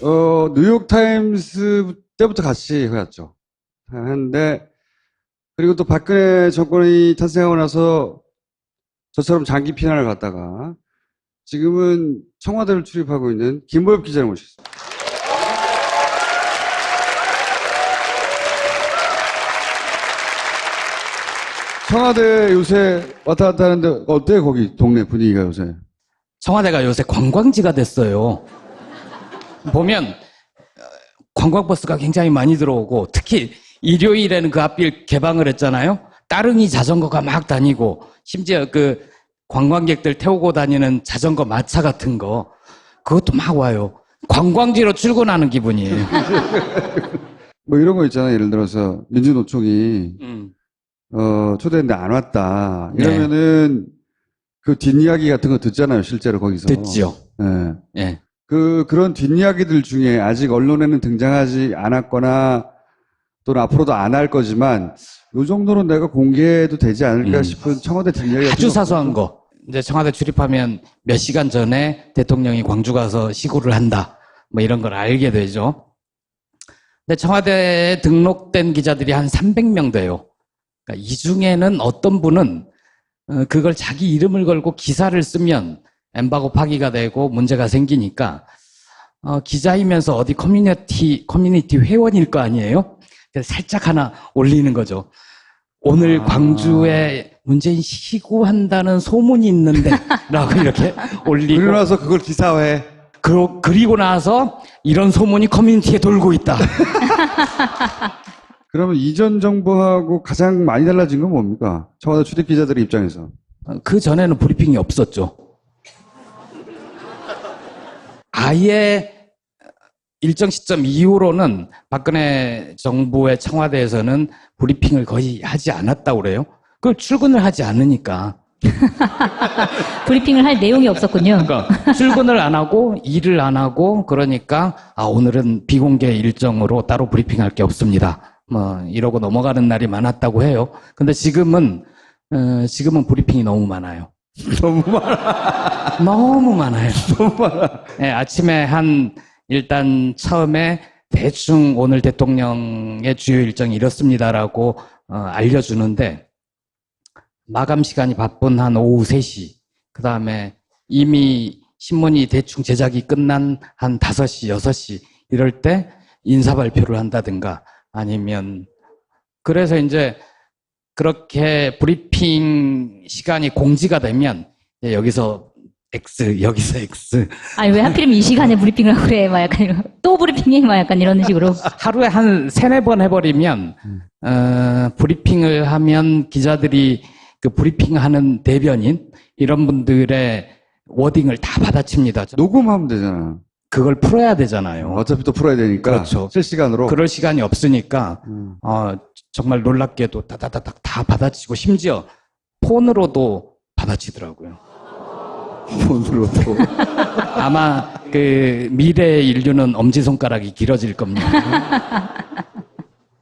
뉴욕타임스 때부터 같이 해왔죠. 했는데, 그리고 또 박근혜 정권이 탄생하고 나서 저처럼 장기 피난을 갔다가 지금은 청와대를 출입하고 있는 김보엽 기자를 모셨습니다. 청와대 요새 왔다 갔다 하는데 어때요? 거기 동네 분위기가 요새? 청와대가 요새 관광지가 됐어요. 보면 관광버스가 굉장히 많이 들어오고 특히 일요일에는 그 앞길 개방을 했잖아요. 따릉이 자전거가 막 다니고 심지어 그 관광객들 태우고 다니는 자전거 마차 같은 거 그것도 막 와요. 관광지로 출근하는 기분이에요. 뭐 이런 거 있잖아요. 예를 들어서 민주노총이 초대했는데 안 왔다. 이러면은 그 뒷이야기 같은 거 듣잖아요. 실제로 거기서. 듣죠. 네. 예. 그런 뒷이야기들 중에 아직 언론에는 등장하지 않았거나 또는 앞으로도 안 할 거지만 요 정도는 내가 공개해도 되지 않을까 싶은 청와대 뒷이야기 아주 사소한 거. 이제 청와대 출입하면 몇 시간 전에 대통령이 광주 가서 시구를 한다. 뭐 이런 걸 알게 되죠. 근데 청와대에 등록된 기자들이 한 300명 돼요. 그러니까 이 중에는 어떤 분은 그걸 자기 이름을 걸고 기사를 쓰면 엠바고 파기가 되고 문제가 생기니까 기자이면서 어디 커뮤니티 회원일 거 아니에요? 그래서 살짝 하나 올리는 거죠. 오늘 광주에 문재인 시구한다는 소문이 있는데 라고 이렇게 올리고 그리고 나서 그걸 기사화해. 그리고 나서 이런 소문이 커뮤니티에 돌고 있다. 그러면 이전 정부하고 가장 많이 달라진 건 뭡니까? 청와대 출입 기자들의 입장에서. 그 전에는 브리핑이 없었죠. 아예 일정 시점 이후로는 박근혜 정부의 청와대에서는 브리핑을 거의 하지 않았다고 그래요. 그걸 출근을 하지 않으니까. 브리핑을 할 내용이 없었군요. 그러니까 출근을 안 하고 일을 안 하고 그러니까 오늘은 비공개 일정으로 따로 브리핑할 게 없습니다. 뭐 이러고 넘어가는 날이 많았다고 해요. 근데 지금은 브리핑이 너무 많아요. 너무 많아. 너무 많아요. 너무 많아. 네, 아침에 일단 처음에 대충 오늘 대통령의 주요 일정이 이렇습니다라고 알려주는데 마감 시간이 바쁜 한 오후 3시 그 다음에 이미 신문이 대충 제작이 끝난 한 5시, 6시 이럴 때 인사 발표를 한다든가 아니면 그래서 이제 그렇게 브리핑 시간이 공지가 되면 여기서 X, 여기서 X. 아니, 왜 하필이면 이 시간에 브리핑을 하고 그래? 막 약간 이런, 또 브리핑이? 막 약간 이런 식으로. 하루에 한 3-4번 해버리면, 브리핑을 하면 기자들이 그 브리핑하는 대변인, 이런 분들의 워딩을 다 받아칩니다. 녹음하면 되잖아. 그걸 풀어야 되잖아요. 어차피 또 풀어야 되니까. 그렇죠. 실시간으로. 그럴 시간이 없으니까, 정말 놀랍게도 다다다닥 다 받아치고, 심지어 폰으로도 받아치더라고요. 폰으로도. 아마 그 미래의 인류는 엄지손가락이 길어질 겁니다.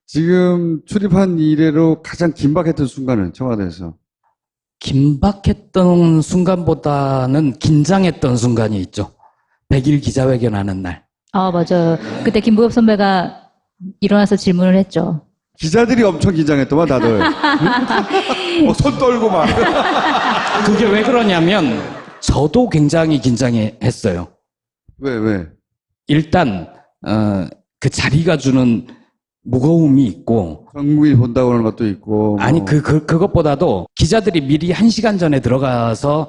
지금 출입한 이래로 가장 긴박했던 순간은 청와대에서. 긴박했던 순간보다는 긴장했던 순간이 있죠. 100일 기자회견 하는 날. 맞아요. 그때 김보엽 선배가 일어나서 질문을 했죠. 기자들이 엄청 긴장했더만 다들. 손 떨고 막. 그게 왜 그러냐면 저도 굉장히 긴장했어요. 왜? 일단 그 자리가 주는 무거움이 있고 전국이 본다고 하는 것도 있고. 아니 그것보다도 기자들이 미리 1시간 전에 들어가서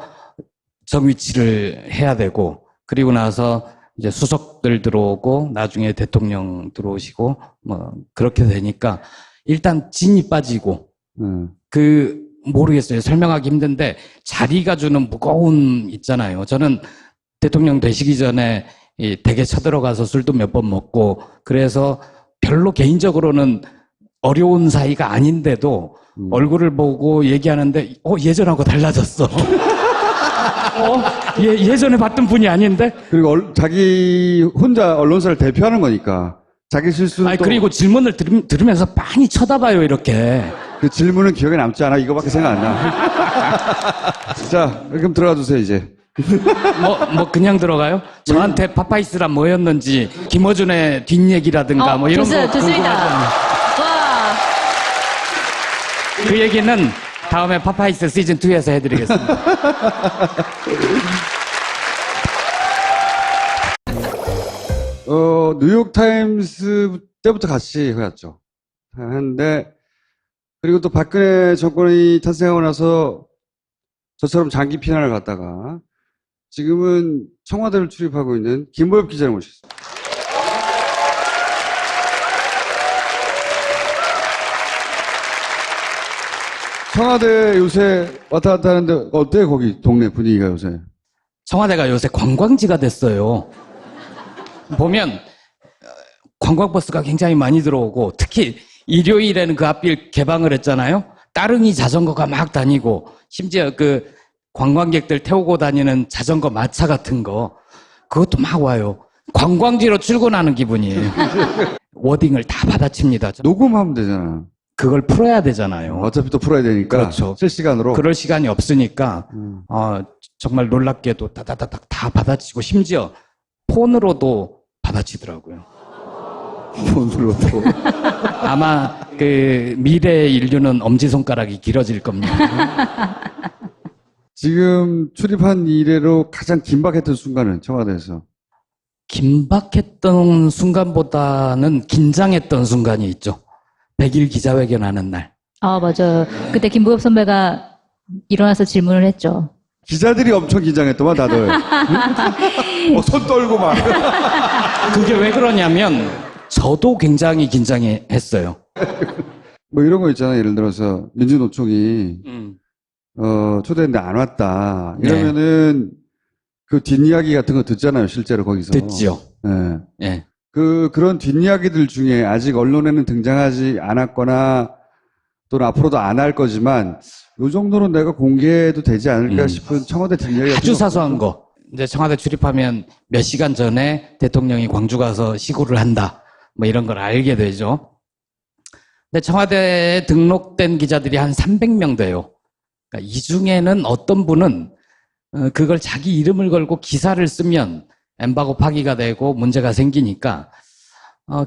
정위치를 해야 되고 그리고 나서 이제 수석들 들어오고 나중에 대통령 들어오시고 뭐 그렇게 되니까 일단 진이 빠지고 모르겠어요. 설명하기 힘든데 자리가 주는 무거움 있잖아요. 저는 대통령 되시기 전에 댁에 쳐들어가서 술도 몇 번 먹고 그래서 별로 개인적으로는 어려운 사이가 아닌데도 얼굴을 보고 얘기하는데 예전하고 달라졌어. 예전에 봤던 분이 아닌데? 그리고 자기 혼자 언론사를 대표하는 거니까 자기 실수는 또 그리고 질문을 들으면서 많이 쳐다봐요 이렇게. 그 질문은 기억에 남지 않아. 이거밖에 생각 안 나. 자, 그럼 들어가 주세요 이제. 그냥 들어가요? 저한테 파파이스란 뭐였는지, 김어준의 뒷얘기라든가 뭐 이런 거 좋습니다. 궁금하잖아요. 와. 그 얘기는 다음에 파파이스 시즌2에서 해드리겠습니다. 뉴욕타임스 때부터 같이 해왔죠. 한데, 그리고 또 박근혜 정권이 탄생하고 나서 저처럼 장기 피난을 갔다가 지금은 청와대를 출입하고 있는 김보엽 기자를 모셨습니다. 청와대 요새 왔다 갔다 하는데 어때요? 거기 동네 분위기가 요새? 청와대가 요새 관광지가 됐어요. 보면 관광버스가 굉장히 많이 들어오고, 특히 일요일에는 그 앞길 개방을 했잖아요. 따릉이 자전거가 막 다니고, 심지어 그 관광객들 태우고 다니는 자전거 마차 같은 거, 그것도 막 와요. 관광지로 출근하는 기분이에요. 워딩을 다 받아칩니다. 녹음하면 되잖아. 그걸 풀어야 되잖아요. 어차피 또 풀어야 되니까. 그렇죠. 실시간으로. 그럴 시간이 없으니까 정말 놀랍게도 다다다닥 다 받아치고, 심지어 폰으로도 받아치더라고요. 폰으로도. 아마 그 미래의 인류는 엄지손가락이 길어질 겁니다. 지금 출입한 이래로 가장 긴박했던 순간은 청와대에서. 긴박했던 순간보다는 긴장했던 순간이 있죠. 100일 기자회견 하는 날. 맞아요. 그때 김보엽 선배가 일어나서 질문을 했죠. 기자들이 엄청 긴장했더만 다들. 손 떨고 막. 그게 왜 그러냐면 저도 굉장히 긴장했어요. 뭐 이런 거 있잖아. 예를 들어서 민주노총이 초대했는데 안 왔다. 이러면은 그 뒷이야기 같은 거 듣잖아요. 실제로 거기서. 듣지요. 네. 예. 그런 뒷이야기들 중에 아직 언론에는 등장하지 않았거나 또는 앞으로도 안 할 거지만 요 정도는 내가 공개해도 되지 않을까 싶은 청와대 뒷이야기 아주 사소한 거. 이제 청와대 출입하면 몇 시간 전에 대통령이 광주 가서 시구를 한다. 뭐 이런 걸 알게 되죠. 근데 청와대에 등록된 기자들이 한 300명 돼요. 그러니까 이 중에는 어떤 분은 그걸 자기 이름을 걸고 기사를 쓰면 엠바고 파기가 되고 문제가 생기니까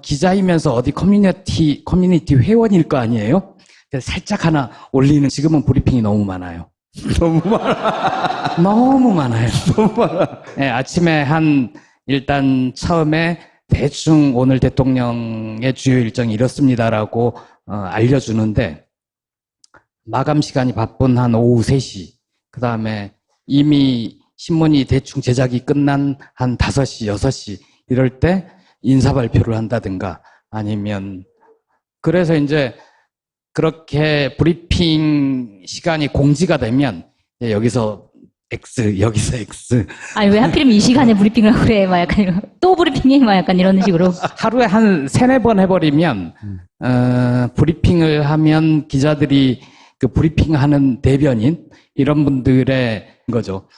기자이면서 어디 커뮤니티 회원일 거 아니에요? 그래서 살짝 하나 올리는. 지금은 브리핑이 너무 많아요. 너무 많아. 너무 많아요. 너무 많아. 네, 아침에 일단 처음에 대충 오늘 대통령의 주요 일정이 이렇습니다라고 알려주는데, 마감 시간이 바쁜 한 오후 3시, 그 다음에 이미 신문이 대충 제작이 끝난 한 5시, 6시 이럴 때 인사 발표를 한다든가, 아니면 그래서 이제 그렇게 브리핑 시간이 공지가 되면 여기서 X, 여기서 X. 아니, 왜 하필이면 이 시간에 브리핑을 하고 그래? 막 약간 이런, 또 브리핑이? 막 약간 이런 식으로. 하루에 한 3-4번 해버리면 브리핑을 하면 기자들이 그 브리핑하는 대변인 이런 분들의 거죠.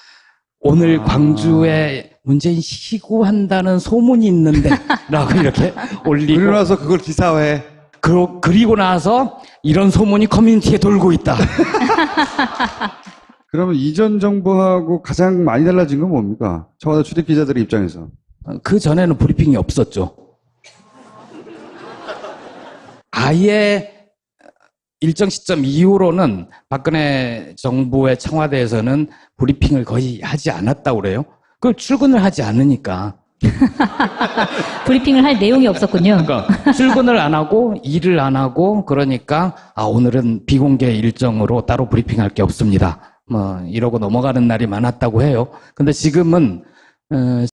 오늘 광주에 문재인 시구한다는 소문이 있는데 라고 이렇게 올리고, 그러고 나서 그걸 기사화해. 그리고 나서 이런 소문이 커뮤니티에 돌고 있다. 그러면 이전 정부하고 가장 많이 달라진 건 뭡니까? 청와대 출입 기자들의 입장에서. 그 전에는 브리핑이 없었죠. 아예 일정 시점 이후로는 박근혜 정부의 청와대에서는 브리핑을 거의 하지 않았다고 그래요. 그걸 출근을 하지 않으니까. 브리핑을 할 내용이 없었군요. 그러니까 출근을 안 하고 일을 안 하고, 그러니까 오늘은 비공개 일정으로 따로 브리핑할 게 없습니다. 뭐 이러고 넘어가는 날이 많았다고 해요. 근데 지금은